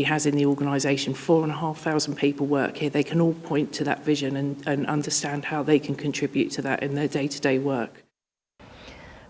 He has in the organisation 4,500 people work here. They can all point to that vision and understand how they can contribute to that in their day-to-day work.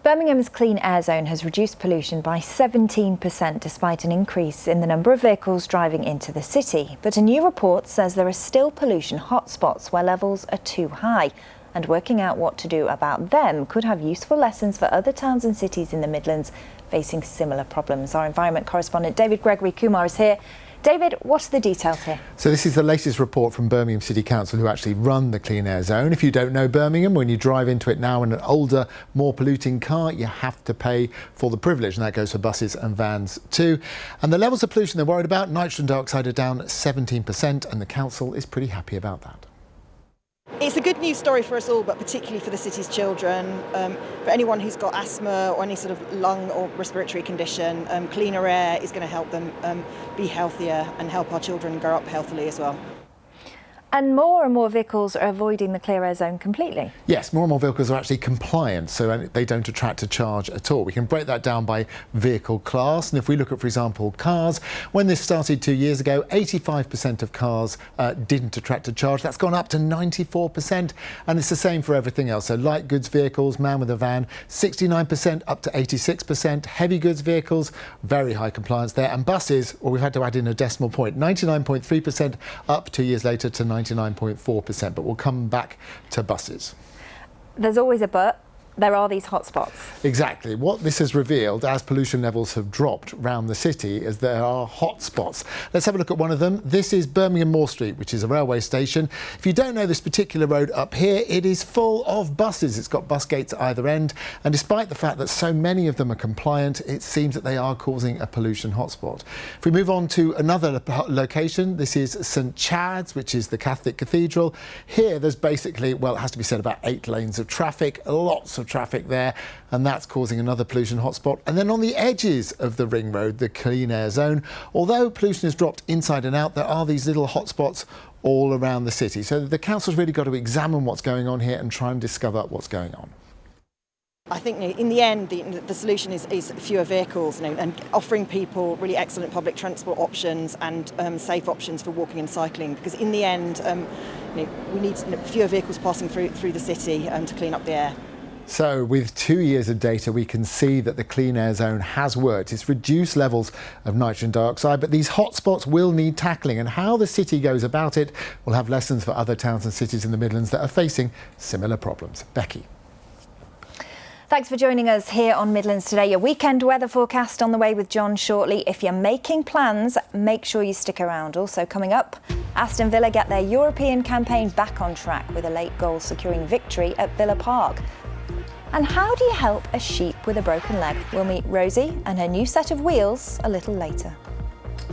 Birmingham's Clean Air Zone has reduced pollution by 17% despite an increase in the number of vehicles driving into the city. But a new report says there are still pollution hotspots where levels are too high. And working out what to do about them could have useful lessons for other towns and cities in the Midlands facing similar problems. Our environment correspondent David Gregory-Kumar is here. David, what are the details here? So this is the latest report from Birmingham City Council, who actually run the Clean Air Zone. If you don't know Birmingham, when you drive into it now in an older, more polluting car, you have to pay for the privilege, and that goes for buses and vans too. And the levels of pollution they're worried about, nitrogen dioxide are down 17%, and the council is pretty happy about that. It's a good news story for us all, but particularly for the city's children. For anyone who's got asthma or any sort of lung or respiratory condition, cleaner air is going to help them be healthier and help our children grow up healthily as well. And more vehicles are avoiding the clear air zone completely. Yes, more and more vehicles are actually compliant, so they don't attract a charge at all. We can break that down by vehicle class. And if we look at, for example, cars, when this started 2 years ago, 85% of cars didn't attract a charge. That's gone up to 94%. And it's the same for everything else. So light goods vehicles, man with a van, 69% up to 86%. Heavy goods vehicles, very high compliance there. And buses, well, we've had to add in a decimal point, 99.3% up 2 years later to 99.4%, but we'll come back to buses. There's always a but. There are these hotspots. Exactly. What this has revealed as pollution levels have dropped around the city is there are hotspots. Let's have a look at one of them. This is Birmingham Moor Street, which is a railway station. If you don't know this particular road up here, it is full of buses. It's got bus gates at either end. And despite the fact that so many of them are compliant, it seems that they are causing a pollution hotspot. If we move on to another location, this is St Chad's, which is the Catholic Cathedral. Here, there's basically, well, it has to be said, about 8 lanes of traffic, lots of traffic there, and that's causing another pollution hotspot. And then on the edges of the ring road, the Clean Air Zone, although pollution has dropped inside and out, there are these little hotspots all around the city. So the council's really got to examine what's going on here and try and discover what's going on. I think in the end, the solution is fewer vehicles, and offering people really excellent public transport options and safe options for walking and cycling. Because in the end, we need fewer vehicles passing through the city to clean up the air. So with 2 years of data, we can see that the Clean Air Zone has worked. It's reduced levels of nitrogen dioxide, but these hotspots will need tackling, and how the city goes about it will have lessons for other towns and cities in the Midlands that are facing similar problems. Becky. Thanks for joining us here on Midlands Today. Your weekend weather forecast on the way with John shortly. If you're making plans, make sure you stick around. Also coming up, Aston Villa get their European campaign back on track with a late goal securing victory at Villa Park. And how do you help a sheep with a broken leg? We'll meet Rosie and her new set of wheels a little later.